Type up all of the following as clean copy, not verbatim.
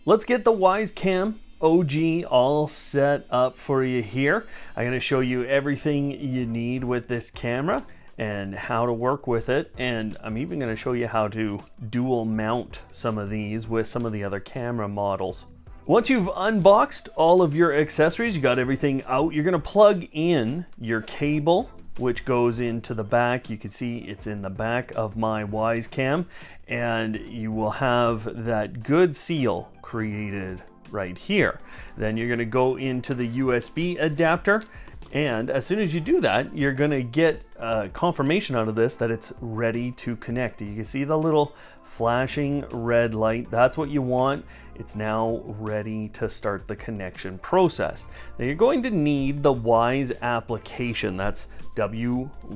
Let's get the Wyze Cam OG all set up for you here. I'm going to show you everything you need with this camera and how to work with it, and I'm even going to show you how to dual mount some of these with some of the other camera models. Once you've unboxed all of your accessories, you got everything out, you're going to plug in your cable, which goes into the back. You can see it's in the back of my Wyze Cam, and you will have that good seal created right here. Then you're going to go into the USB adapter, and as soon as you do that, you're going to get confirmation out of this that it's ready to connect. You can see the little flashing red light. That's what you want. It's now ready to start the connection process. Now you're going to need the Wyze application. That's W-Y-Z-E.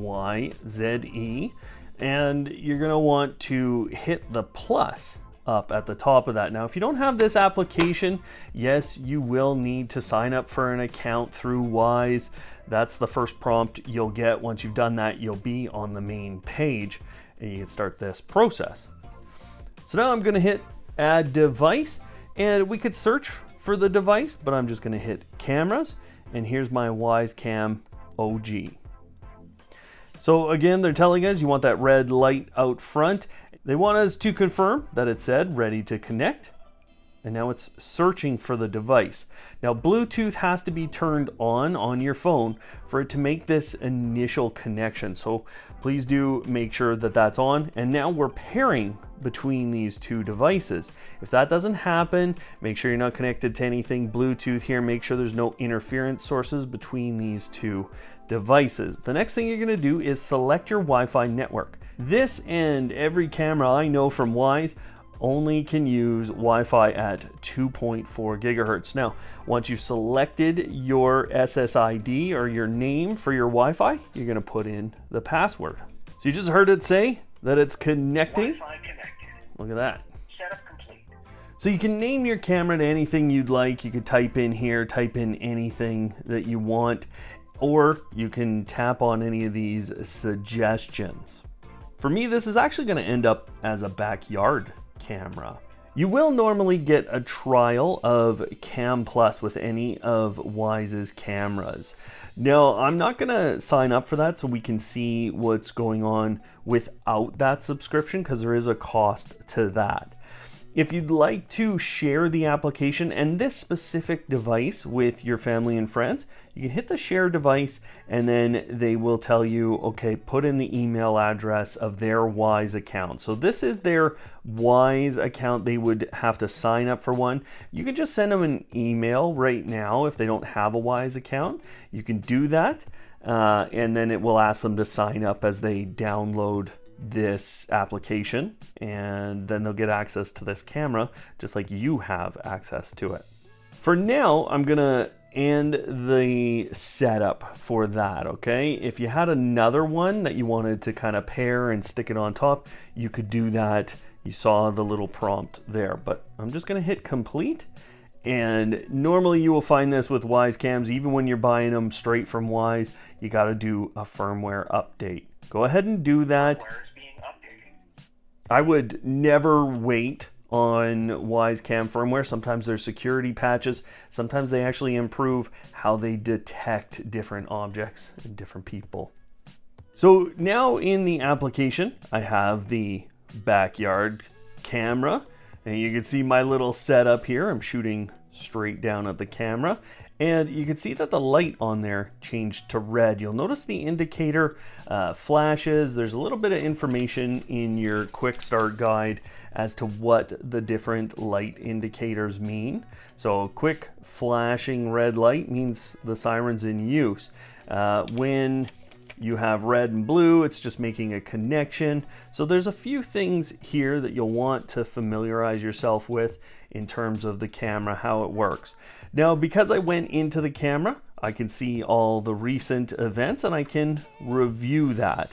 And you're going to want to hit the plus up at the top of that. Now, if you don't have this application, yes, you will need to sign up for an account through Wyze. That's the first prompt you'll get. Once you've done that, you'll be on the main page and you can start this process. So now I'm going to hit add device, and we could search for the device, but I'm just going to hit cameras, and here's my Wyze Cam OG. So again, they're telling us you want that red light out front. They want us to confirm that it said ready to connect, and now it's searching for the device. Now Bluetooth has to be turned on your phone for it to make this initial connection. So please do make sure that that's on. And now we're pairing between these two devices. If that doesn't happen, make sure you're not connected to anything Bluetooth here. Make sure there's no interference sources between these two devices. The next thing you're going to do is select your Wi-Fi network. This and every camera I know from Wyze only can use Wi-Fi at 2.4 gigahertz. Now, once you've selected your SSID or your name for your Wi-Fi, you're going to put in the password. So you just heard it say that it's connecting. Wi-Fi connected. Look at that. Setup complete. So you can name your camera to anything you'd like. You could type in here, type in anything that you want, or you can tap on any of these suggestions. For me, this is actually going to end up as a backyard camera. You will normally get a trial of Cam Plus with any of Wyze's cameras. Now, I'm not going to sign up for that so we can see what's going on without that subscription, because there is a cost to that. If you'd like to share the application and this specific device with your family and friends, you can hit the share device, and then they will tell you, okay, put in the email address of their Wyze account. So this is their Wyze account. They would have to sign up for one. You can just send them an email right now if they don't have a Wyze account. You can do that, and then it will ask them to sign up as they download this application, and then they'll get access to this camera just like you have access to it. For now, I'm gonna end the setup for that, okay? If you had another one that you wanted to kind of pair and stick it on top, you could do that. You saw the little prompt there, but I'm just gonna hit complete. And normally you will find this with Wyze cams, even when you're buying them straight from Wyze, you got to do a firmware update. Go ahead and do that. I would never wait on Wyze Cam firmware. Sometimes there's security patches. Sometimes they actually improve how they detect different objects and different people. So now in the application, I have the backyard camera, and you can see my little setup here. I'm shooting straight down at the camera, and you can see that the light on there changed to red. You'll notice the indicator flashes. There's a little bit of information in your quick start guide as to what the different light indicators mean. So a quick flashing red light means the siren's in use. When you have red and blue, it's just making a connection. So there's a few things here that you'll want to familiarize yourself with in terms of the camera, how it works. Now, because I went into the camera, I can see all the recent events and I can review that.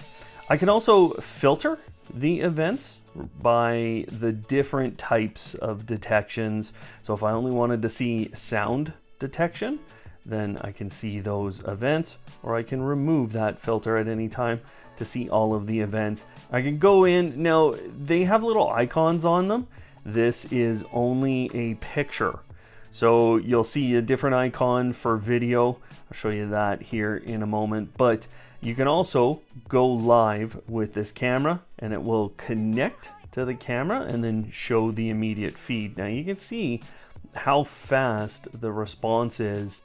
I can also filter the events by the different types of detections. So if I only wanted to see sound detection, then I can see those events, or I can remove that filter at any time to see all of the events. I can go in, now they have little icons on them, this is only a picture. So you'll see a different icon for video. I'll show you that here in a moment, but you can also go live with this camera and it will connect to the camera and then show the immediate feed. Now you can see how fast the response is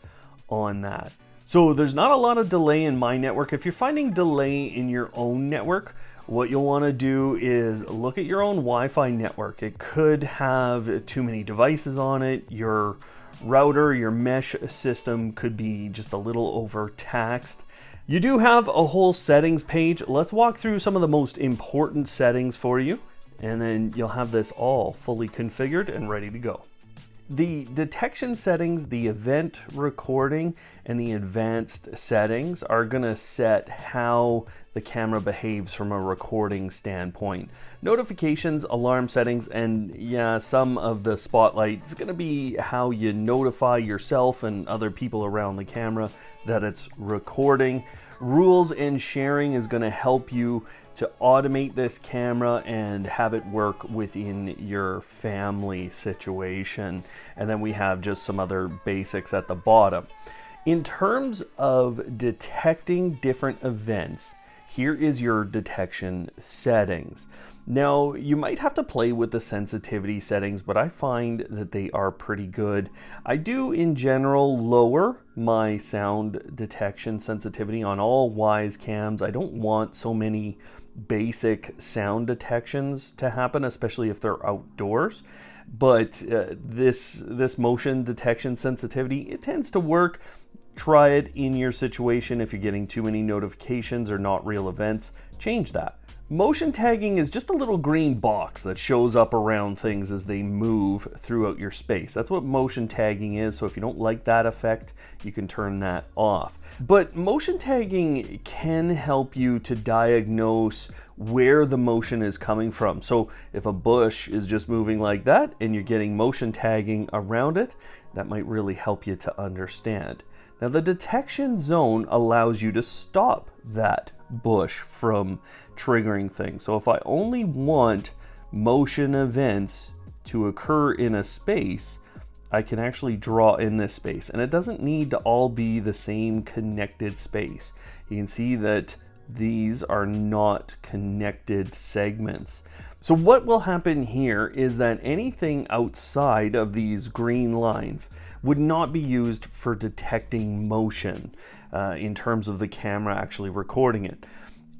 on that. So there's not a lot of delay in my network. If you're finding delay in your own network, what you'll want to do is look at your own Wi-Fi network. It could have too many devices on it. Your router, your mesh system could be just a little overtaxed. You do have a whole settings page. Let's walk through some of the most important settings for you, and then you'll have this all fully configured and ready to go. The detection settings, the event recording, and the advanced settings are going to set how the camera behaves from a recording standpoint. Notifications, alarm settings, and yeah, some of the spotlight is going to be how you notify yourself and other people around the camera that it's recording. Rules and sharing is going to help you to automate this camera and have it work within your family situation. And then we have just some other basics at the bottom. In terms of detecting different events, here is your detection settings. Now, you might have to play with the sensitivity settings, but I find that they are pretty good. I do, in general, lower my sound detection sensitivity on all Wyze cams. I don't want so many basic sound detections to happen, especially if they're outdoors. But this motion detection sensitivity, it tends to work. Try it in your situation. If you're getting too many notifications or not real events, change that. Motion tagging is just a little green box that shows up around things as they move throughout your space. That's what motion tagging is, so if you don't like that effect, you can turn that off. But motion tagging can help you to diagnose where the motion is coming from. So if a bush is just moving like that and you're getting motion tagging around it, that might really help you to understand. Now, the detection zone allows you to stop that bush from triggering things. So if I only want motion events to occur in a space, I can actually draw in this space, and it doesn't need to all be the same connected space. You can see that these are not connected segments. So what will happen here is that anything outside of these green lines would not be used for detecting motion in terms of the camera actually recording it.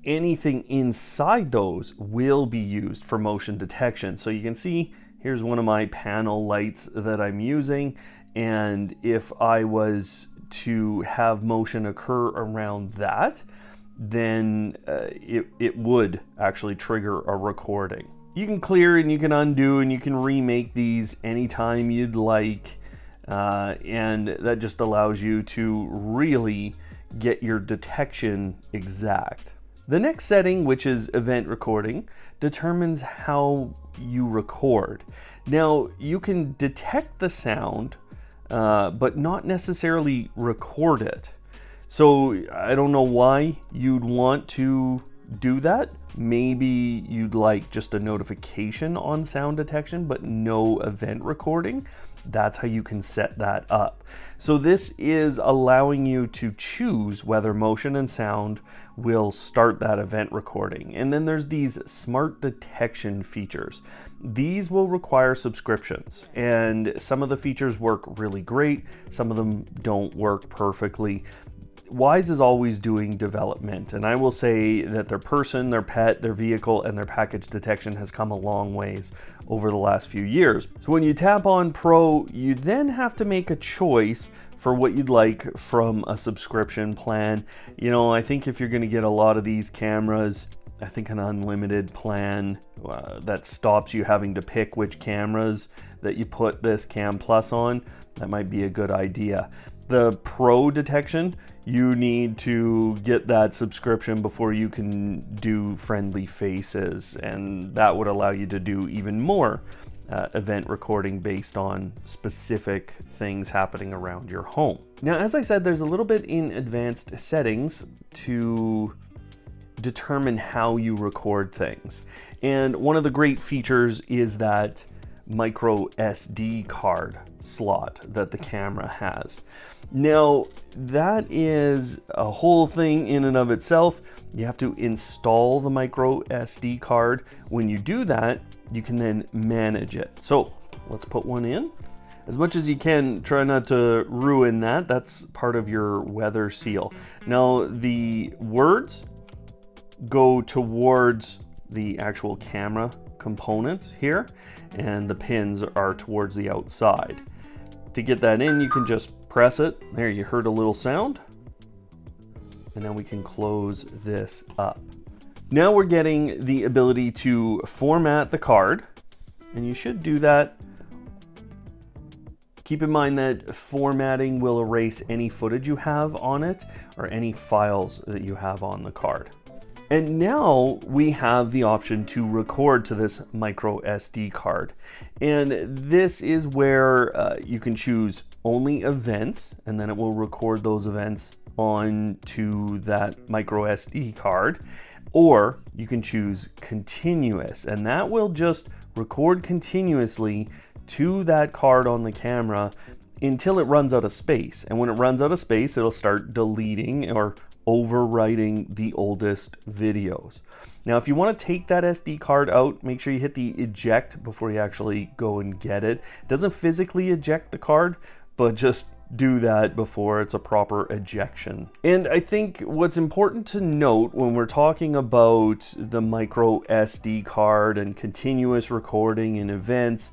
Anything inside those will be used for motion detection. So you can see here's one of my panel lights that I'm using, and if I was to have motion occur around that, then it would actually trigger a recording. You can clear and you can undo and you can remake these anytime you'd like, and that just allows you to really get your detection exact. The next setting, which is event recording, determines how you record. Now, you can detect the sound, but not necessarily record it. So I don't know why you'd want to do that. Maybe you'd like just a notification on sound detection, but no event recording. That's how you can set that up. So this is allowing you to choose whether motion and sound will start that event recording. And then there's these smart detection features. These will require subscriptions, and some of the features work really great. Some of them don't work perfectly. Wyze is always doing development, and I will say that their person, their pet, their vehicle, and their package detection has come a long ways over the last few years. So when you tap on Pro, you then have to make a choice for what you'd like from a subscription plan. You know, I think if you're going to get a lot of these cameras, I think an unlimited plan that stops you having to pick which cameras that you put this Cam Plus on, that might be a good idea. The Pro detection, you need to get that subscription before you can do friendly faces, and that would allow you to do even more event recording based on specific things happening around your home. Now, as I said, there's a little bit in advanced settings to determine how you record things. And one of the great features is that micro SD card slot that the camera has. Now, that is a whole thing in and of itself. You have to install the micro SD card. When you do that, you can then manage it. So let's put one in. As much as you can, try not to ruin that. That's part of your weather seal. Now, the words go towards the actual camera components here, and the pins are towards the outside. To get that in, you can just press it. There, you heard a little sound. And now we can close this up. Now we're getting the ability to format the card, and you should do that. Keep in mind that formatting will erase any footage you have on it or any files that you have on the card. And now we have the option to record to this micro SD card. And this is where you can choose only events, and then it will record those events onto that micro SD card. Or you can choose continuous, and that will just record continuously to that card on the camera until it runs out of space. And when it runs out of space, it'll start deleting or overwriting the oldest videos. Now, if you want to take that SD card out, make sure you hit the eject before you actually go and get it. It doesn't physically eject the card, but just do that before it's a proper ejection. And I think what's important to note when we're talking about the micro SD card and continuous recording and events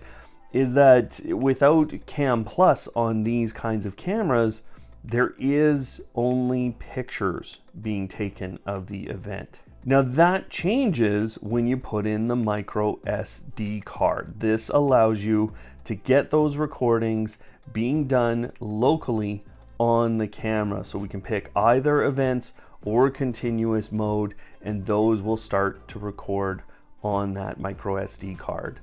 is that without Cam Plus on these kinds of cameras, there is only pictures being taken of the event. Now that changes when you put in the micro SD card. This allows you to get those recordings being done locally on the camera. So we can pick either events or continuous mode, and those will start to record on that micro SD card.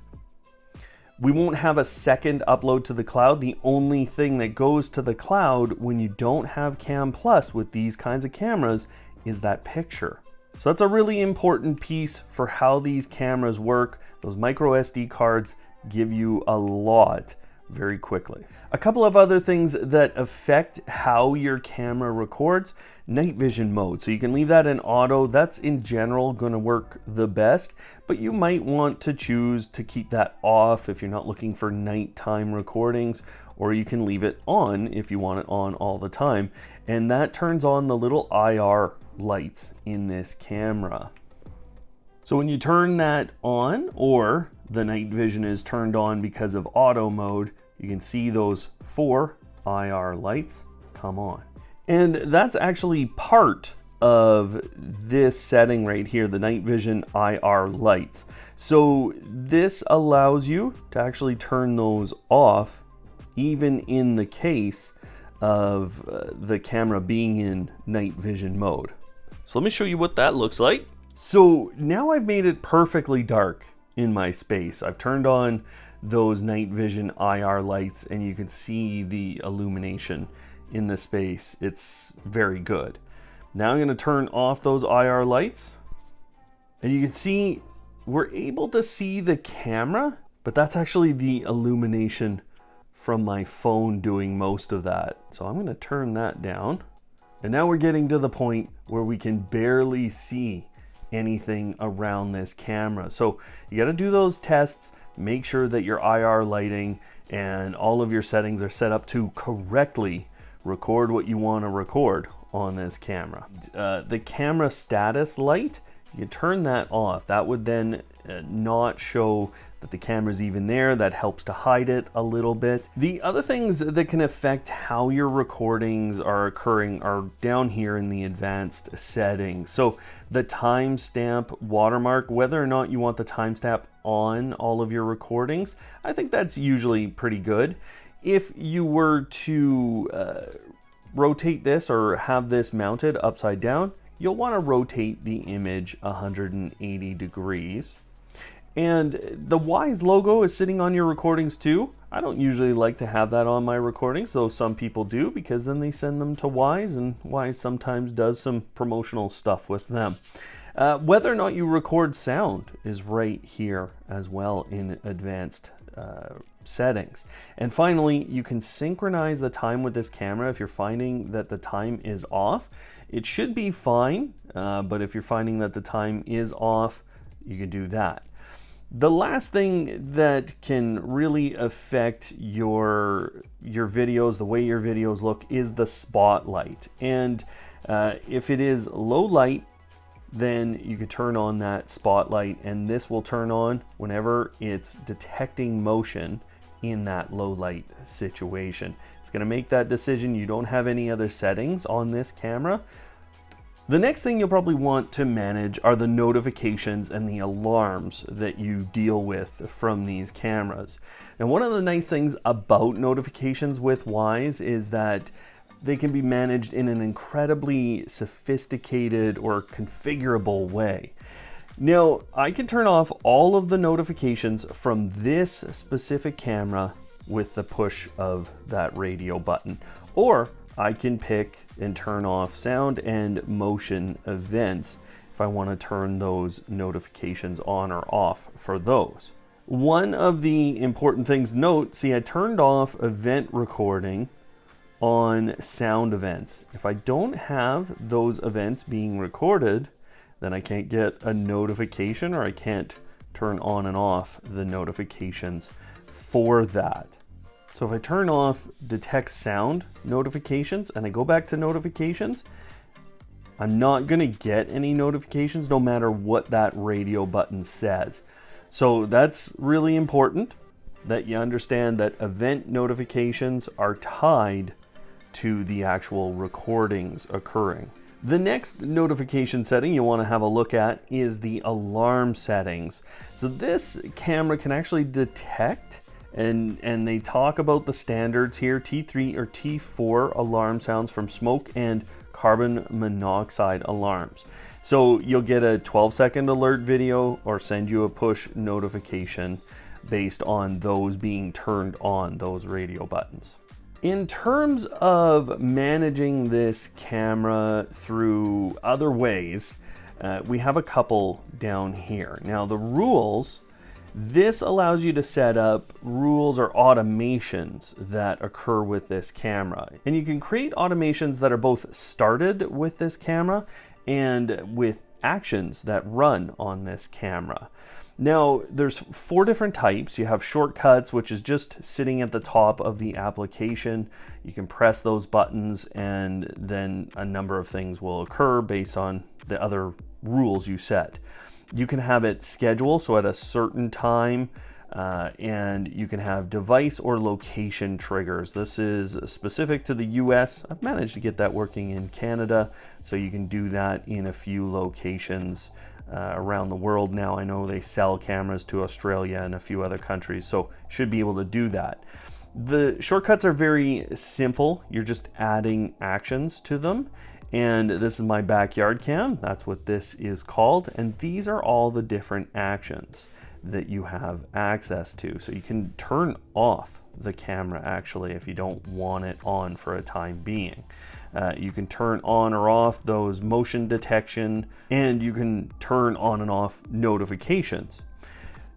We won't have a second upload to the cloud. The only thing that goes to the cloud when you don't have Cam Plus with these kinds of cameras is that picture. So that's a really important piece for how these cameras work. Those micro SD cards give you a lot very quickly. A couple of other things that affect how your camera records: night vision mode. So you can leave that in auto. That's in general going to work the best, but you might want to choose to keep that off if you're not looking for nighttime recordings, or you can leave it on if you want it on all the time. And that turns on the little IR lights in this camera. So when you turn that on, or the night vision is turned on because of auto mode, you can see those 4 IR lights come on. And that's actually part of this setting right here, the night vision IR lights. So this allows you to actually turn those off even in the case of the camera being in night vision mode. So let me show you what that looks like. So now I've made it perfectly dark in my space. I've turned on those night vision IR lights, and you can see the illumination in the space. It's very good. Now I'm going to turn off those IR lights, and you can see we're able to see the camera, but that's actually the illumination from my phone doing most of that. So I'm going to turn that down, and now we're getting to the point where we can barely see anything around this camera. So you got to do those tests. Make sure that your IR lighting and all of your settings are set up to correctly record what you want to record on this camera. The camera status light, you turn that off. That would then not show that the camera's even there. That helps to hide it a little bit. The other things that can affect how your recordings are occurring are down here in the advanced settings. So the timestamp watermark, whether or not you want the timestamp on all of your recordings, I think that's usually pretty good. If you were to rotate this or have this mounted upside down, you'll want to rotate the image 180 degrees. And the Wyze logo is sitting on your recordings too. I don't usually like to have that on my recordings, though some people do, because then they send them to Wyze, and Wyze sometimes does some promotional stuff with them. Whether or not you record sound is right here as well in advanced settings. And finally, you can synchronize the time with this camera. If you're finding that the time is off, it should be fine, but if you're finding that the time is off, you can do that. The last thing that can really affect your videos, the way your videos look, is the spotlight. And if it is low light, then you can turn on that spotlight, and this will turn on whenever it's detecting motion in that low light situation. It's going to make that decision. You don't have any other settings on this camera. The next thing you'll probably want to manage are the notifications and the alarms that you deal with from these cameras. Now, one of the nice things about notifications with Wyze is that they can be managed in an incredibly sophisticated or configurable way. Now, I can turn off all of the notifications from this specific camera with the push of that radio button, or I can pick and turn off sound and motion events if I want to turn those notifications on or off for those. One of the important things to note, see, I turned off event recording on sound events. If I don't have those events being recorded, then I can't get a notification, or I can't turn on and off the notifications for that. So if I turn off detect sound notifications and I go back to notifications, I'm not going to get any notifications no matter what that radio button says. So that's really important that you understand that event notifications are tied to the actual recordings occurring. The next notification setting you want to have a look at is the alarm settings. So this camera can actually detect, and they talk about the standards here, T3 or T4 alarm sounds from smoke and carbon monoxide alarms. So you'll get a 12-second alert video or send you a push notification based on those being turned on, those radio buttons. In terms of managing this camera through other ways, we have a couple down here. Now the rules, this allows you to set up rules or automations that occur with this camera. And you can create automations that are both started with this camera and with actions that run on this camera. Now, there's 4 different types. You have shortcuts, which is just sitting at the top of the application. You can press those buttons and then a number of things will occur based on the other rules you set. You can have it schedule, so at a certain time, and you can have device or location triggers. This is specific to the US. I've managed to get that working in Canada, so you can do that in a few locations around the world now. I know they sell cameras to Australia and a few other countries, so should be able to do that. The shortcuts are very simple. You're just adding actions to them. And this is my backyard cam. That's what this is called. And these are all the different actions that you have access to. So you can turn off the camera actually if you don't want it on for a time being. You can turn on or off those motion detection, and you can turn on and off notifications.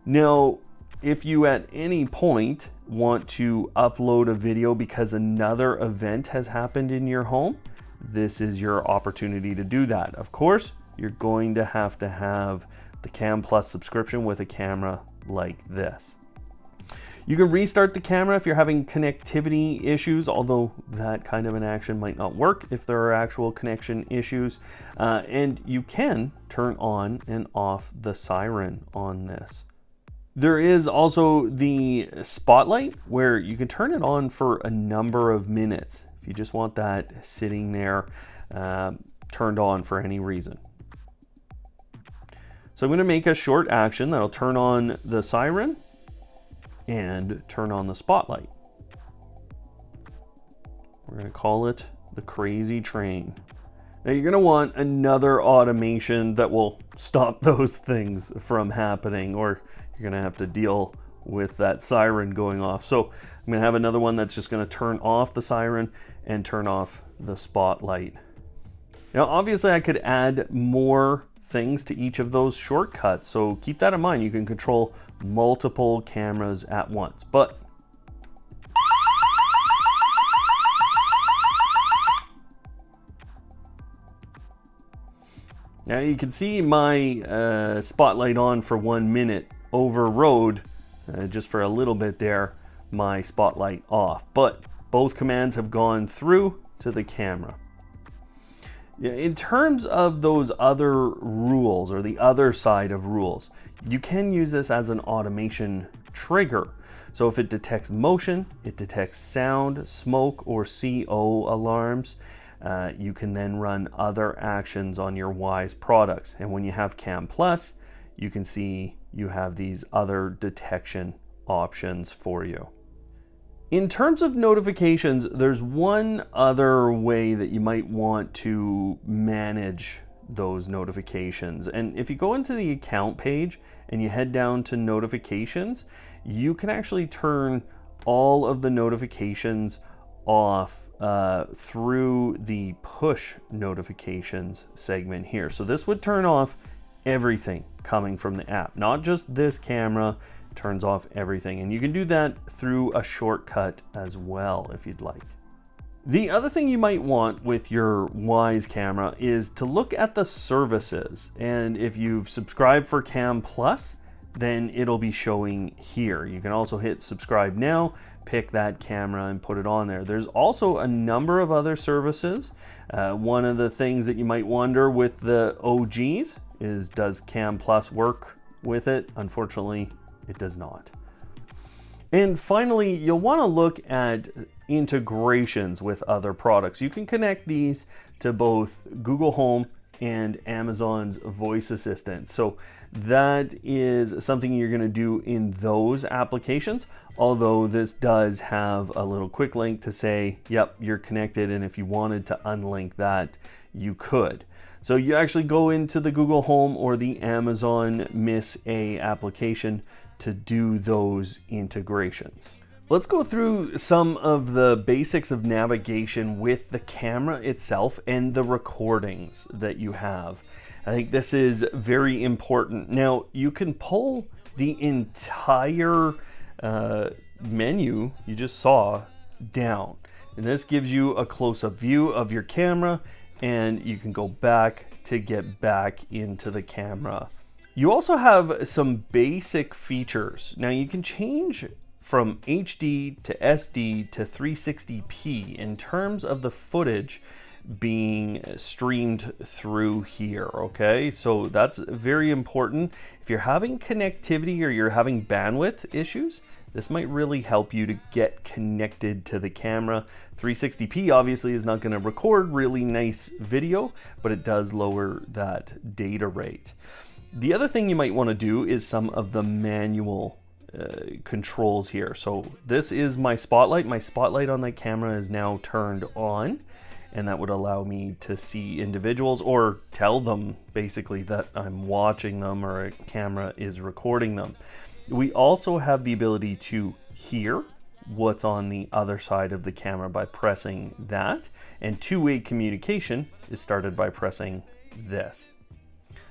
Now, if you at any point want to upload a video because another event has happened in your home, this is your opportunity to do that. Of course, you're going to have the Cam Plus subscription with a camera like this. You can restart the camera if you're having connectivity issues, although that kind of an action might not work if there are actual connection issues. And you can turn on and off the siren on this. There is also the spotlight where you can turn it on for a number of minutes if you just want that sitting there turned on for any reason. So I'm going to make a short action that'll turn on the siren and turn on the spotlight. We're going to call it the crazy train. Now you're going to want another automation that will stop those things from happening, or you're going to have to deal with that siren going off. So I'm going to have another one that's just going to turn off the siren and turn off the spotlight. Now obviously I could add more things to each of those shortcuts. So keep that in mind. You can control multiple cameras at once. But now you can see my spotlight on for 1 minute, overrode just for a little bit there, my spotlight off. But both commands have gone through to the camera. In terms of those other rules, or the other side of rules, you can use this as an automation trigger. So if it detects motion, it detects sound, smoke, or CO alarms, you can then run other actions on your Wyze products. And when you have Cam Plus, you can see you have these other detection options for you. In terms of notifications, there's one other way that you might want to manage those notifications. And if you go into the account page and you head down to notifications, you can actually turn all of the notifications off through the push notifications segment here. So this would turn off everything coming from the app, not just this camera. Turns off everything, and you can do that through a shortcut as well if you'd like. The other thing you might want with your Wyze camera is to look at the services, and if you've subscribed for Cam Plus, then it'll be showing here. You can also hit subscribe now, pick that camera and put it on there. There's also a number of other services. One of the things that you might wonder with the OGs is, does Cam Plus work with it? Unfortunately, it does not. And finally, you'll want to look at integrations with other products. You can connect these to both Google Home and Amazon's voice assistant. So that is something you're going to do in those applications, although this does have a little quick link to say, yep, you're connected, and if you wanted to unlink that, you could. So you actually go into the Google Home or the Amazon Miss A application to do those integrations. Let's go through some of the basics of navigation with the camera itself and the recordings that you have. I think this is very important. Now, you can pull the entire menu you just saw down, and this gives you a close-up view of your camera, and you can go back to get back into the camera. You also have some basic features. Now you can change from HD to SD to 360p in terms of the footage being streamed through here, okay? So that's very important. If you're having connectivity or you're having bandwidth issues, this might really help you to get connected to the camera. 360p obviously is not going to record really nice video, but it does lower that data rate. The other thing you might want to do is some of the manual controls here. So this is my spotlight. My spotlight on that camera is now turned on, and that would allow me to see individuals or tell them basically that I'm watching them or a camera is recording them. We also have the ability to hear what's on the other side of the camera by pressing that, and two-way communication is started by pressing this.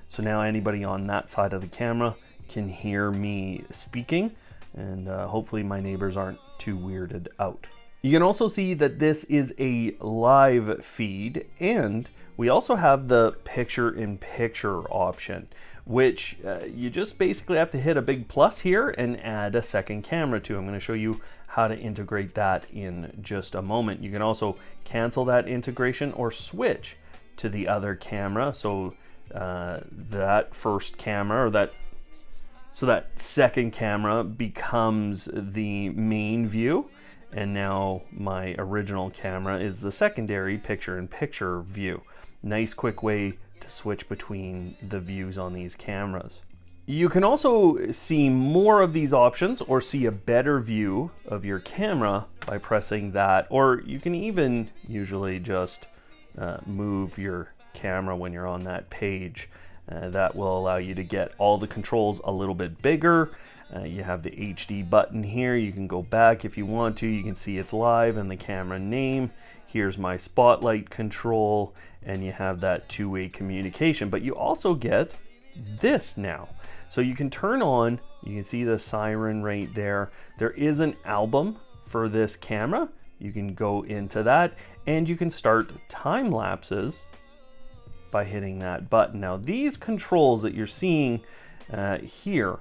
So now anybody on that side of the camera can hear me speaking, and hopefully my neighbors aren't too weirded out. You can also see that this is a live feed, and we also have the picture-in-picture option, which you just basically have to hit a big plus here and add a second camera to. I'm going to show you how to integrate that in just a moment. You can also cancel that integration or switch to the other camera. So that first camera, or that second camera becomes the main view, and now my original camera is the secondary picture-in-picture view. Nice quick way to switch between the views on these cameras. You can also see more of these options or see a better view of your camera by pressing that, or you can even usually just move your camera when you're on that page. That will allow you to get all the controls a little bit bigger, You have the HD button here. You can go back if you want to. You can see it's live and the camera name. Here's my spotlight control, and you have that two-way communication. But you also get this now. So you can turn on, you can see the siren right there. There is an album for this camera. You can go into that, and you can start time lapses by hitting that button. Now these controls that you're seeing here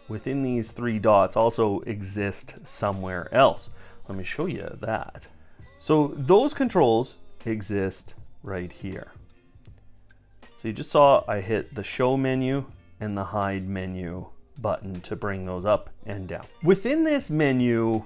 within these three dots also exist somewhere else. Let me show you that. So those controls exist right here. So you just saw I hit the show menu and the hide menu button to bring those up and down. Within this menu,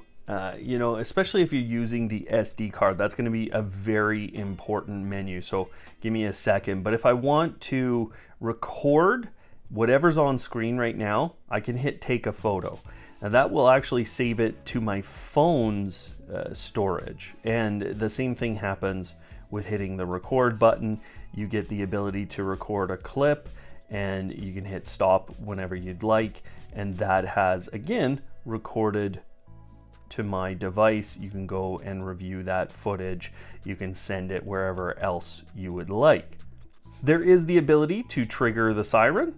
you know, especially if you're using the SD card, that's going to be a very important menu. So give me a second. But if I want to record whatever's on screen right now, I can hit take a photo. Now that will actually save it to my phone's storage. And the same thing happens with hitting the record button. You get the ability to record a clip, and you can hit stop whenever you'd like. And that has, again, recorded to my device. You can go and review that footage. You can send it wherever else you would like. There is the ability to trigger the siren.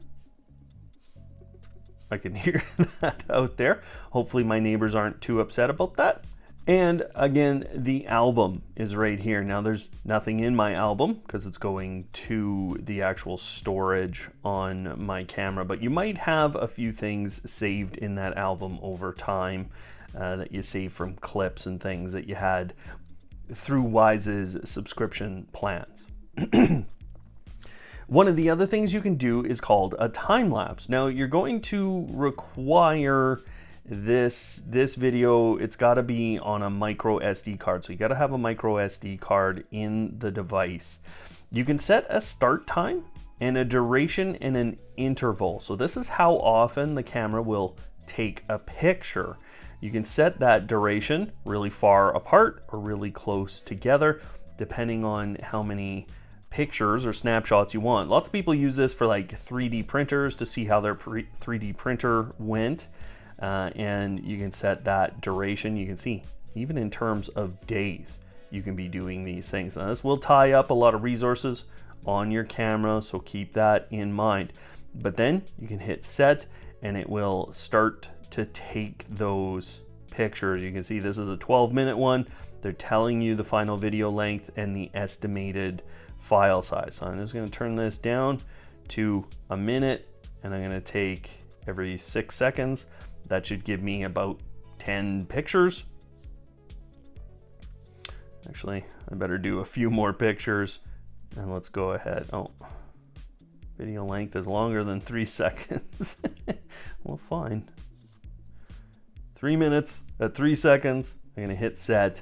I can hear that out there. Hopefully my neighbors aren't too upset about that. And again, the album is right here. Now there's nothing in my album because it's going to the actual storage on my camera, but you might have a few things saved in that album over time that you save from clips and things that you had through Wyze's subscription plans. One of the other things you can do is called a time lapse. Now you're going to require this video, it's got to be on a micro SD card. So you got to have a micro SD card in the device. You can set a start time and a duration and an interval. So this is how often the camera will take a picture. You can set that duration really far apart or really close together, depending on how many pictures or snapshots you want. Lots of people use this for like 3D printers to see how their 3D printer went. And you can set that duration. You can see even in terms of days, you can be doing these things. Now this will tie up a lot of resources on your camera, so keep that in mind. But then you can hit set and it will start to take those pictures. You can see this is a 12-minute one. They're telling you the final video length and the estimated file size. So I'm just going to turn this down to a minute, and I'm going to take every 6 seconds. That should give me about 10 pictures. Actually, I better do a few more pictures, and let's go ahead. Oh, video length is longer than 3 seconds. Well, fine. 3 minutes at 3 seconds. I'm gonna hit set,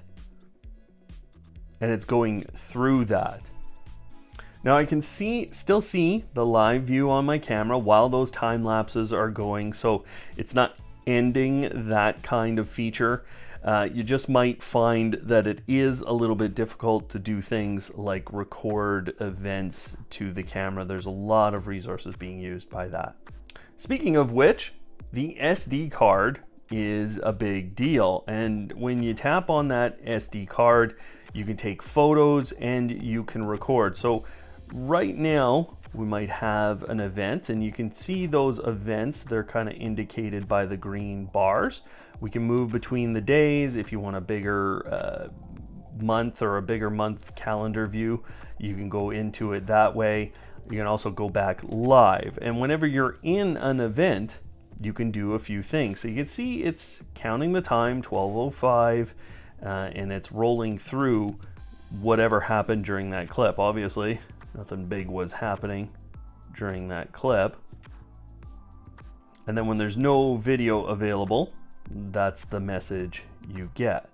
and it's going through that. Now I can still see the live view on my camera while those time lapses are going, so it's not ending that kind of feature. You just might find that it is a little bit difficult to do things like record events to the camera. There's a lot of resources being used by that. Speaking of which, the SD card is a big deal, and when you tap on that SD card, you can take photos and you can record. So right now we might have an event, and you can see those events. They're kind of indicated by the green bars. We can move between the days. If you want a bigger month or a bigger month calendar view, you can go into it that way. You can also go back live, and whenever you're in an event, you can do a few things. So you can see it's counting the time, 12:05, and it's rolling through whatever happened during that clip. Obviously, nothing big was happening during that clip. And then when there's no video available, that's the message you get.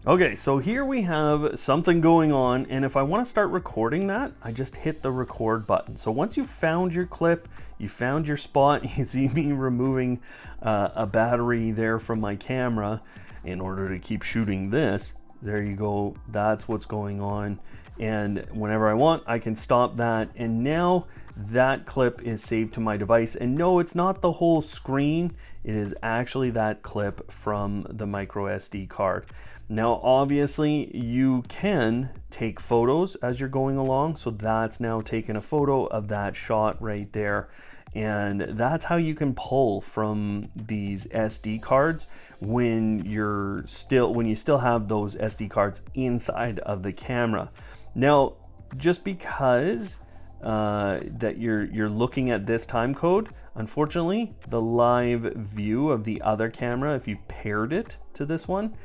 Okay, so here we have something going on, and if I want to start recording that, I just hit the record button. So once you've found your clip, you found your spot, you see me removing a battery there from my camera in order to keep shooting this. There you go, that's what's going on. and whenever I want, I can stop that. And now that clip is saved to my device. And no, it's not the whole screen. It is actually that clip from the micro SD card. Now, obviously, you can take photos as you're going along. So that's now taking a photo of that shot right there. And that's how you can pull from these SD cards when you still have those SD cards inside of the camera. Now, just because that you're looking at this time code, unfortunately, the live view of the other camera, if you've paired it to this one,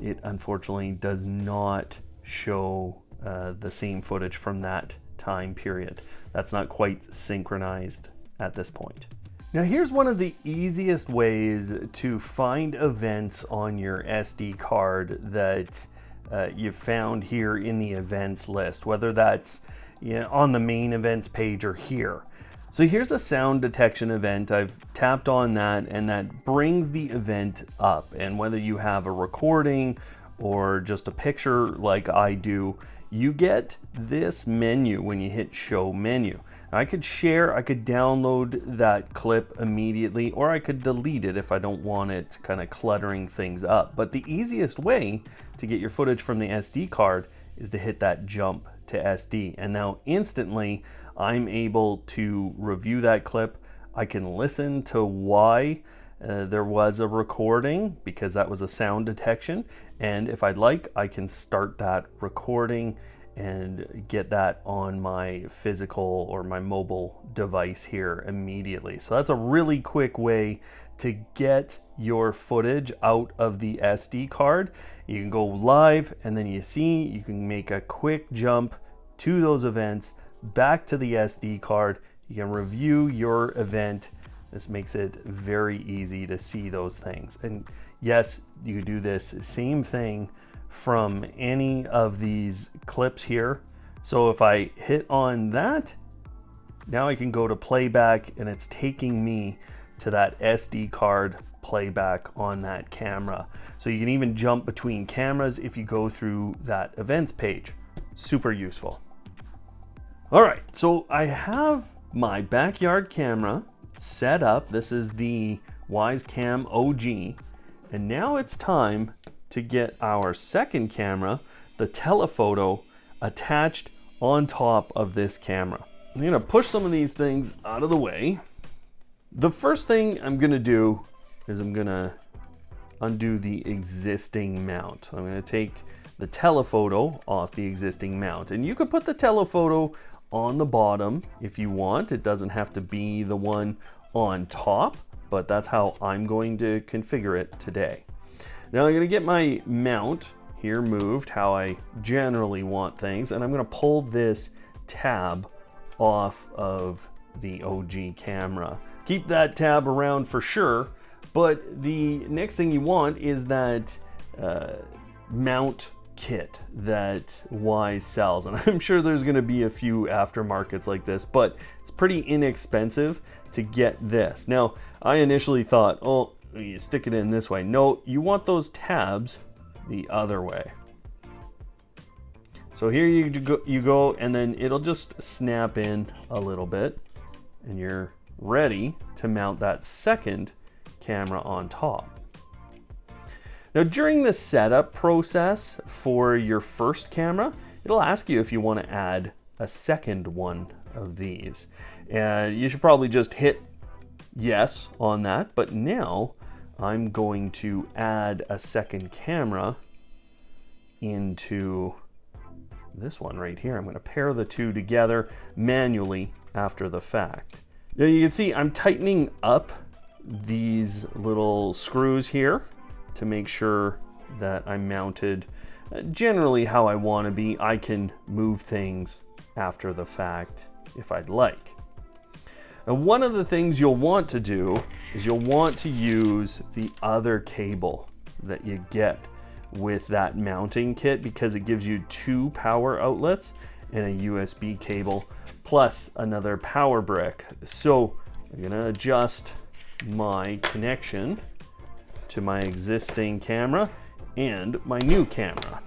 it unfortunately does not show the same footage from that time period. That's not quite synchronized at this point. Now, here's one of the easiest ways to find events on your SD card that you've found here in the events list, whether that's on the main events page or here. So here's a sound detection event. I've tapped on that, and that brings the event up. And whether you have a recording or just a picture like I do, you get this menu when you hit show menu. I could download that clip immediately, or I could delete it if I don't want it kind of cluttering things up. But the easiest way to get your footage from the SD card is to hit that jump to SD. And now instantly I'm able to review that clip. I can listen to why there was a recording, because that was a sound detection. And if I'd like, I can start that recording and get that on my physical or my mobile device here immediately. So that's a really quick way to get your footage out of the SD card. You can go live, and then you can make a quick jump to those events, back to the SD card. You can review your event. This makes it very easy to see those things. And yes, you do this same thing from any of these clips here. So if I hit on that, now I can go to playback, and it's taking me to that SD card playback on that camera. So you can even jump between cameras if you go through that events page. Super useful. All right, so I have my backyard camera set up. This is the Wyze Cam OG, and now it's time to get our second camera, the telephoto, attached on top of this camera. I'm gonna push some of these things out of the way. The first thing I'm gonna do is I'm gonna undo the existing mount. I'm gonna take the telephoto off the existing mount, and you could put the telephoto on the bottom if you want. It doesn't have to be the one on top, but that's how I'm going to configure it today. Now I'm gonna get my mount here moved how I generally want things, and I'm gonna pull this tab off of the OG camera. Keep that tab around for sure, but the next thing you want is that mount kit that Wyze sells, and I'm sure there's going to be a few aftermarkets like this, but it's pretty inexpensive to get this. Now, I initially thought, oh, you stick it in this way. No, you want those tabs the other way. So here you go, and then it'll just snap in a little bit, and you're ready to mount that second camera on top. Now, during the setup process for your first camera, it'll ask you if you want to add a second one of these. And you should probably just hit yes on that. But now I'm going to add a second camera into this one right here. I'm going to pair the two together manually after the fact. Now you can see I'm tightening up these little screws here to make sure that I'm mounted generally how I want to be. I can move things after the fact if I'd like. And one of the things you'll want to do is you'll want to use the other cable that you get with that mounting kit, because it gives you 2 power outlets and a USB cable plus another power brick. So I'm gonna adjust my connection to my existing camera and my new camera.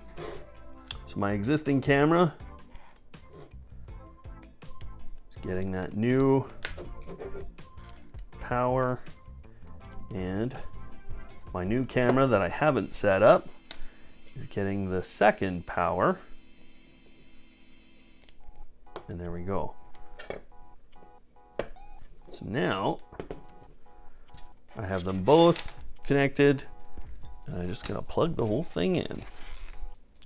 So my existing camera getting that new power, and my new camera that I haven't set up is getting the second power. And there we go. So now I have them both connected, and I'm just gonna plug the whole thing in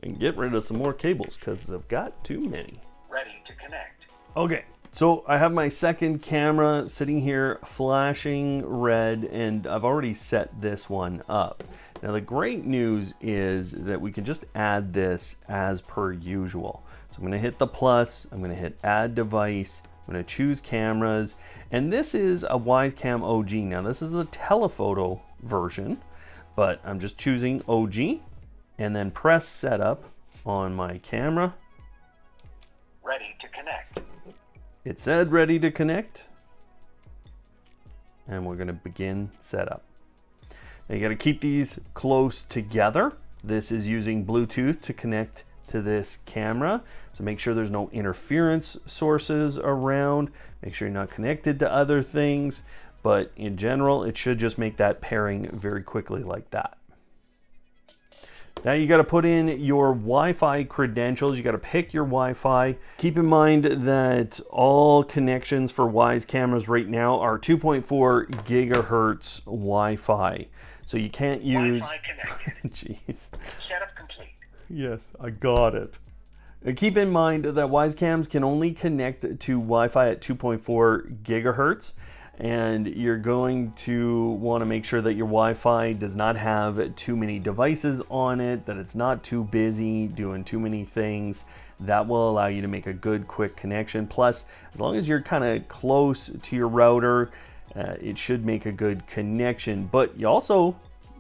and get rid of some more cables because I've got too many. Ready to connect. Okay, so I have my second camera sitting here flashing red, and I've already set this one up. Now the great news is that we can just add this as per usual. So I'm gonna hit the plus, I'm gonna hit add device, I'm gonna choose cameras, and this is a Wyze Cam OG. Now this is the telephoto version, but I'm just choosing OG and then press setup on my camera. Ready to connect. It said ready to connect, and we're gonna begin setup. Now you gotta keep these close together. This is using Bluetooth to connect to this camera, so make sure there's no interference sources around. Make sure you're not connected to other things, but in general, it should just make that pairing very quickly like that. Now you got to put in your Wi-Fi credentials. You got to pick your Wi-Fi. Keep in mind that all connections for Wyze cameras right now are 2.4 gigahertz Wi-Fi. So you can't use... Wi-Fi connected. Jeez. Setup complete. Yes, I got it. And keep in mind that Wyze cams can only connect to Wi-Fi at 2.4 gigahertz. And you're going to want to make sure that your Wi-Fi does not have too many devices on it, that it's not too busy doing too many things. That will allow you to make a good quick connection. Plus, as long as you're kind of close to your router, it should make a good connection. But you also,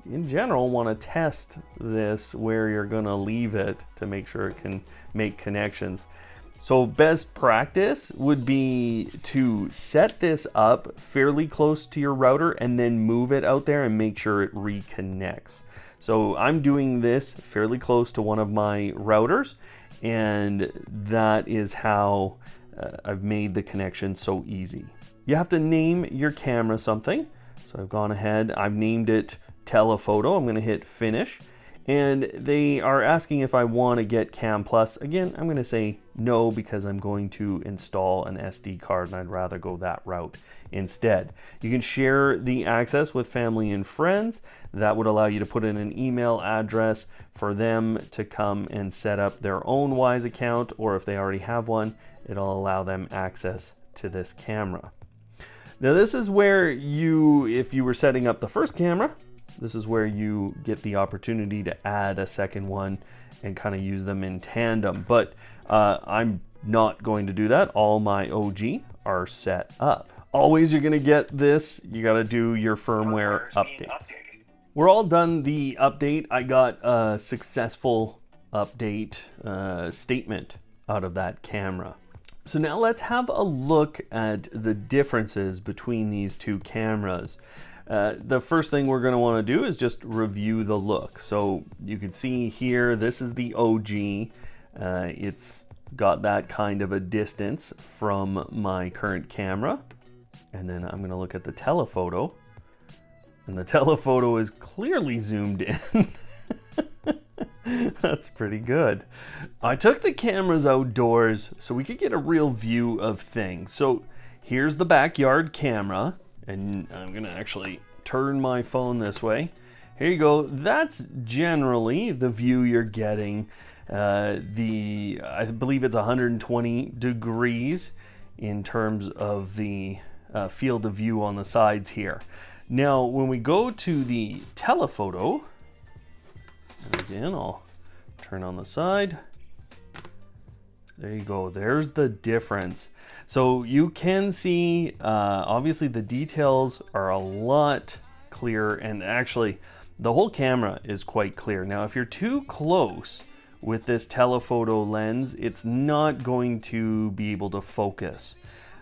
in general, want to test this where you're going to leave it to make sure it can make connections. So best practice would be to set this up fairly close to your router and then move it out there and make sure it reconnects. So I'm doing this fairly close to one of my routers, and that is how I've made the connection so easy. You have to name your camera something. So I've gone ahead, I've named it Telephoto. I'm going to hit finish. And they are asking if I want to get Cam Plus. Again, I'm going to say no because I'm going to install an SD card and I'd rather go that route instead. You can share the access with family and friends. That would allow you to put in an email address for them to come and set up their own Wyze account, or if they already have one, it'll allow them access to this camera. Now this is where you, if you were setting up the first camera, this is where you get the opportunity to add a second one and kind of use them in tandem. But I'm not going to do that. All my OG are set up. Always you're going to get this. You got to do your firmware updates. We're all done the update. I got a successful update statement out of that camera. So now let's have a look at the differences between these two cameras. The first thing we're going to want to do is just review the look. So you can see here, this is the OG. It's got that kind of a distance from my current camera. And then I'm going to look at the telephoto. And the telephoto is clearly zoomed in. That's pretty good. I took the cameras outdoors so we could get a real view of things. So here's the backyard camera. And I'm gonna actually turn my phone this way. Here you go. That's generally the view you're getting. I believe it's 120 degrees in terms of the field of view on the sides here. Now, when we go to the telephoto, and again, I'll turn on the side. There you go. There's the difference. So you can see, obviously the details are a lot clearer, and actually the whole camera is quite clear. Now, if you're too close with this telephoto lens, it's not going to be able to focus.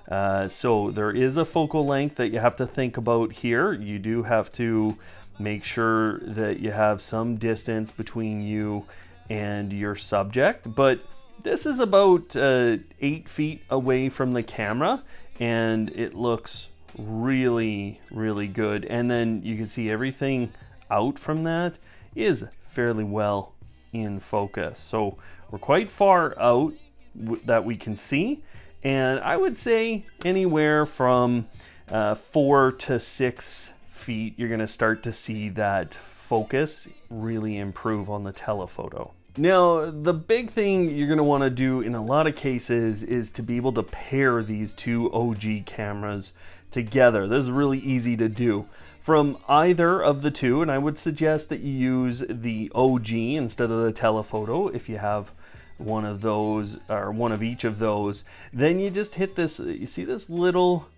So there is a focal length that you have to think about here. You do have to make sure that you have some distance between you and your subject, but This is about 8 feet away from the camera, and it looks really, really good. And then you can see everything out from that is fairly well in focus. So we're quite far out that we can see, and I would say anywhere from 4 to 6 feet, you're going to start to see that focus really improve on the telephoto. Now, the big thing you're going to want to do in a lot of cases is to be able to pair these two OG cameras together. This is really easy to do from either of the two, and I would suggest that you use the OG instead of the telephoto if you have one of those or one of each of those. Then you just hit this, you see this little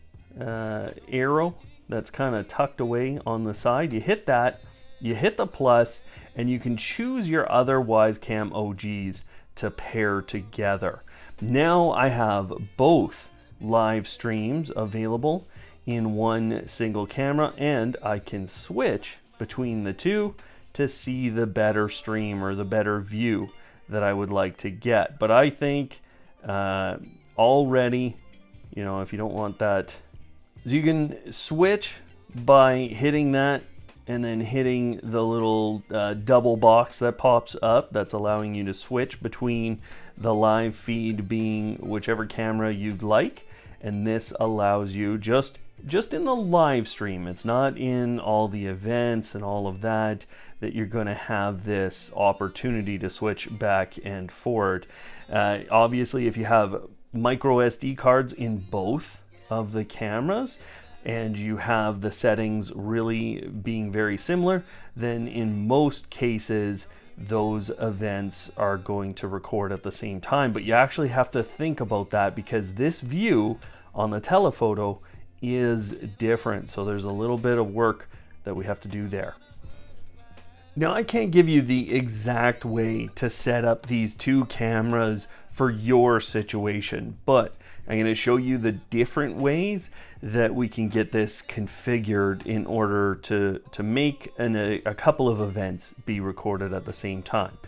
arrow that's kind of tucked away on the side. You hit that, you hit the plus, and you can choose your other Wyze Cam OGs to pair together. Now I have both live streams available in one single camera, and I can switch between the two to see the better stream or the better view that I would like to get. But I think already, you know, if you don't want that, so you can switch by hitting that and then hitting the little double box that pops up that's allowing you to switch between the live feed being whichever camera you'd like. And this allows you just in the live stream, it's not in all the events and all of that you're going to have this opportunity to switch back and forward. Obviously, if you have micro SD cards in both of the cameras and you have the settings really being very similar, then in most cases those events are going to record at the same time. But you actually have to think about that because this view on the telephoto is different. So there's a little bit of work that we have to do there. Now, I can't give you the exact way to set up these two cameras for your situation, but I'm going to show you the different ways that we can get this configured in order to make a couple of events be recorded at the same time.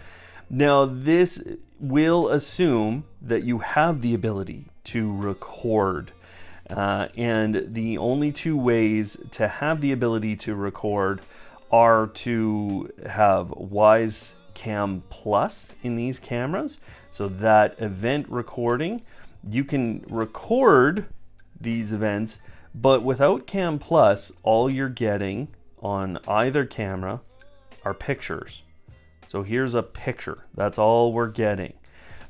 Now, this will assume that you have the ability to record. And the only two ways to have the ability to record are to have Wyze Cam Plus in these cameras. So that event recording, you can record these events, but without Cam Plus, all you're getting on either camera are pictures. So here's a picture. That's all we're getting.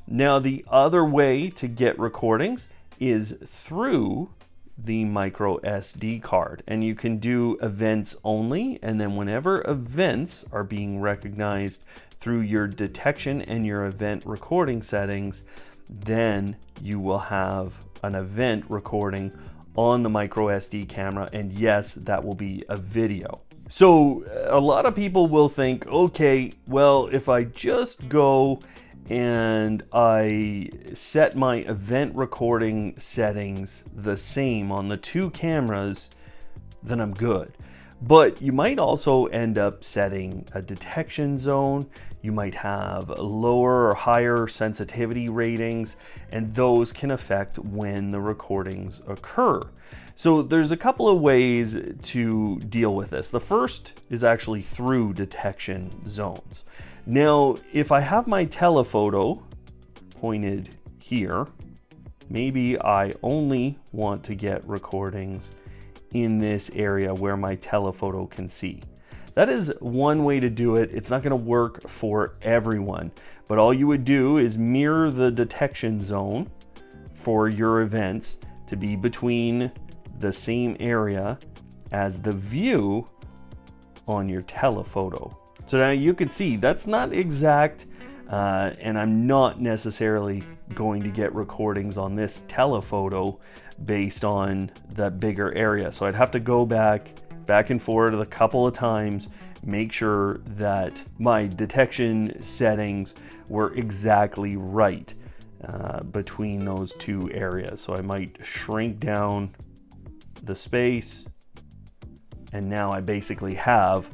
Now, the other way to get recordings is through the micro SD card, and you can do events only, and then whenever events are being recognized through your detection and your event recording settings, then you will have an event recording on the micro SD camera, and yes, that will be a video. So a lot of people will think, okay, well, if I just go and I set my event recording settings the same on the two cameras, then I'm good. But you might also end up setting a detection zone. You might have lower or higher sensitivity ratings, and those can affect when the recordings occur. So there's a couple of ways to deal with this. The first is actually through detection zones. Now, if I have my telephoto pointed here, maybe I only want to get recordings in this area where my telephoto can see. That is one way to do it. It's not going to work for everyone, but all you would do is mirror the detection zone for your events to be between the same area as the view on your telephoto. So now you can see that's not exact, and I'm not necessarily going to get recordings on this telephoto based on that bigger area. So I'd have to go back and forth a couple of times, make sure that my detection settings were exactly right between those two areas. So I might shrink down the space, and now I basically have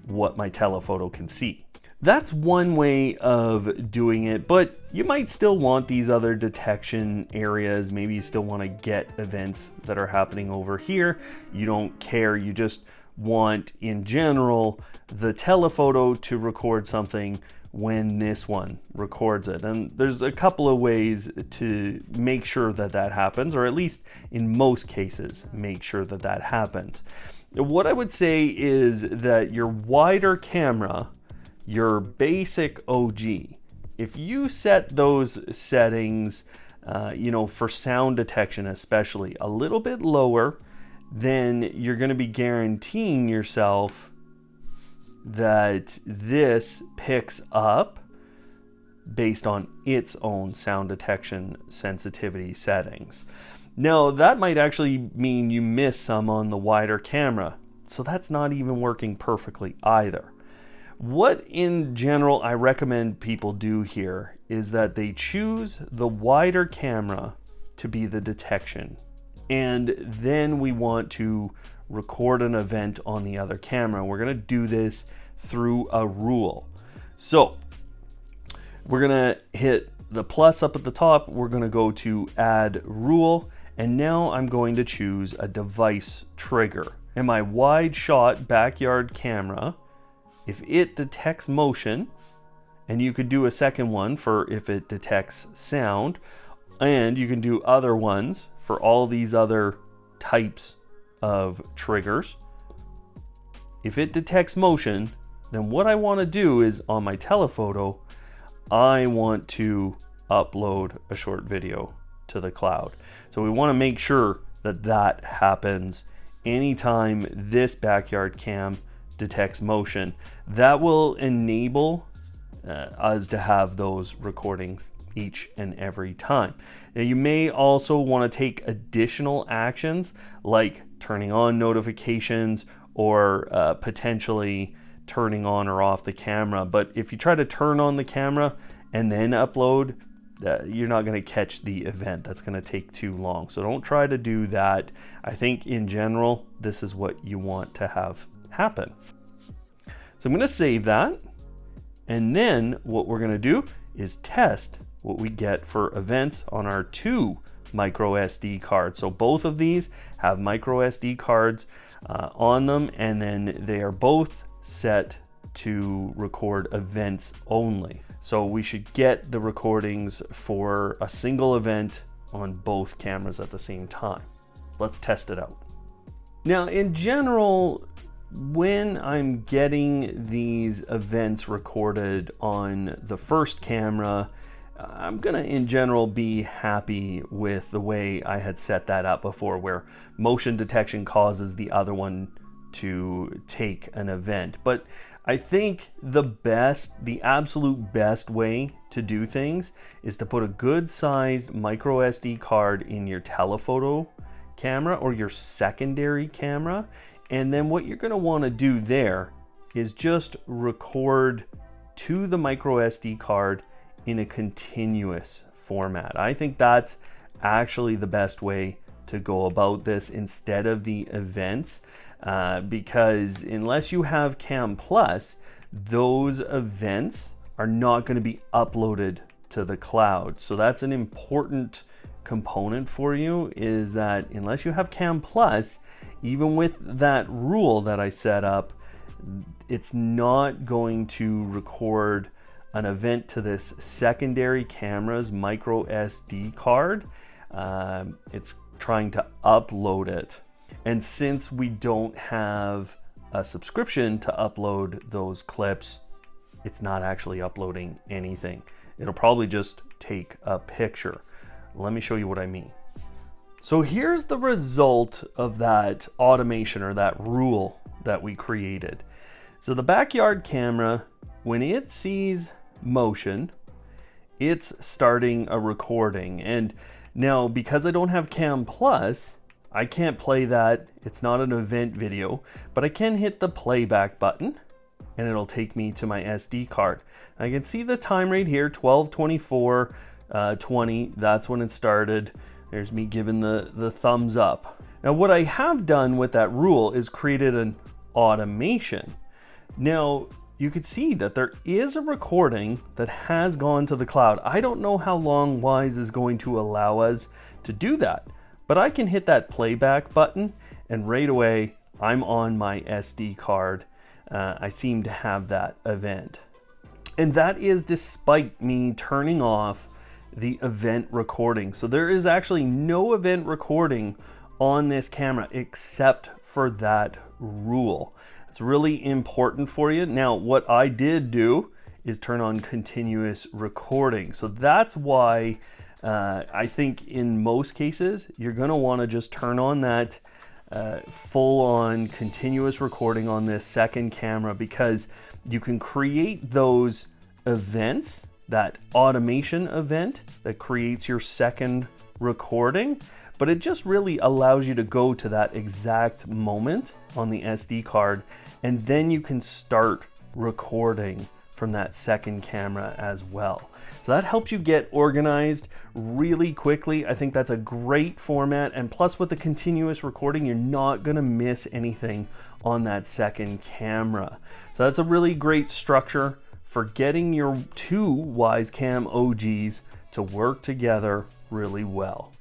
what my telephoto can see. That's one way of doing it, but you might still want these other detection areas. Maybe you still want to get events that are happening over here. You don't care, you just want, in general, the telephoto to record something when this one records it. And there's a couple of ways to make sure that that happens, or at least in most cases, make sure that that happens. What I would say is that your wider camera, your basic OG, if you set those settings, for sound detection especially, a little bit lower, then you're going to be guaranteeing yourself that this picks up based on its own sound detection sensitivity settings. Now, that might actually mean you miss some on the wider camera, so that's not even working perfectly either. What in general I recommend people do here is that they choose the wider camera to be the detection, and then we want to record an event on the other camera. We're going to do this through a rule. So we're going to hit the plus up at the top. We're going to go to add rule, and now I'm going to choose a device trigger. And my wide shot backyard camera, if it detects motion, and you could do a second one for if it detects sound, and you can do other ones for all these other types of triggers. If it detects motion, then what I want to do is on my telephoto, I want to upload a short video to the cloud. So we want to make sure that that happens anytime this backyard cam detects motion. That will enable us to have those recordings each and every time. Now, you may also want to take additional actions like turning on notifications or potentially turning on or off the camera. But if you try to turn on the camera and then upload, you're not going to catch the event. That's going to take too long. So don't try to do that. I think in general, this is what you want to have happen. So I'm going to save that. And then what we're going to do is test what we get for events on our two micro SD cards. So both of these have micro SD cards on them, and then they are both set to record events only. So we should get the recordings for a single event on both cameras at the same time. Let's test it out. Now, in general, when I'm getting these events recorded on the first camera, I'm gonna in general be happy with the way I had set that up before, where motion detection causes the other one to take an event. But I think the absolute best way to do things is to put a good sized micro SD card in your telephoto camera or your secondary camera. And then what you're going to want to do there is just record to the micro SD card in a continuous format. I think that's actually the best way to go about this instead of the events, because unless you have Cam Plus, those events are not going to be uploaded to the cloud. So that's an important component for you, is that unless you have Cam Plus, even with that rule that I set up, it's not going to record an event to this secondary camera's micro SD card. It's trying to upload it. And since we don't have a subscription to upload those clips, it's not actually uploading anything. It'll probably just take a picture. Let me show you what I mean. So here's the result of that automation or that rule that we created. So the backyard camera, when it sees motion, it's starting a recording. And now, because I don't have Cam Plus, I can't play that. It's not an event video, but I can hit the playback button and it'll take me to my SD card. I can see the time right here, 12:24:20. That's when it started. There's me giving the thumbs up. Now, what I have done with that rule is created an automation. Now, you could see that there is a recording that has gone to the cloud. I don't know how long Wyze is going to allow us to do that, but I can hit that playback button and right away I'm on my SD card. I seem to have that event. And that is despite me turning off the event recording. So there is actually no event recording on this camera except for that rule. It's really important for you. Now, what I did do is turn on continuous recording. So that's why I think in most cases, you're gonna wanna just turn on that full-on continuous recording on this second camera, because you can create those events, that automation event that creates your second recording, but it just really allows you to go to that exact moment on the SD card, and then you can start recording from that second camera as well. So that helps you get organized really quickly. I think that's a great format, and plus with the continuous recording, you're not gonna miss anything on that second camera. So that's a really great structure for getting your two Wyze Cam OGs to work together really well.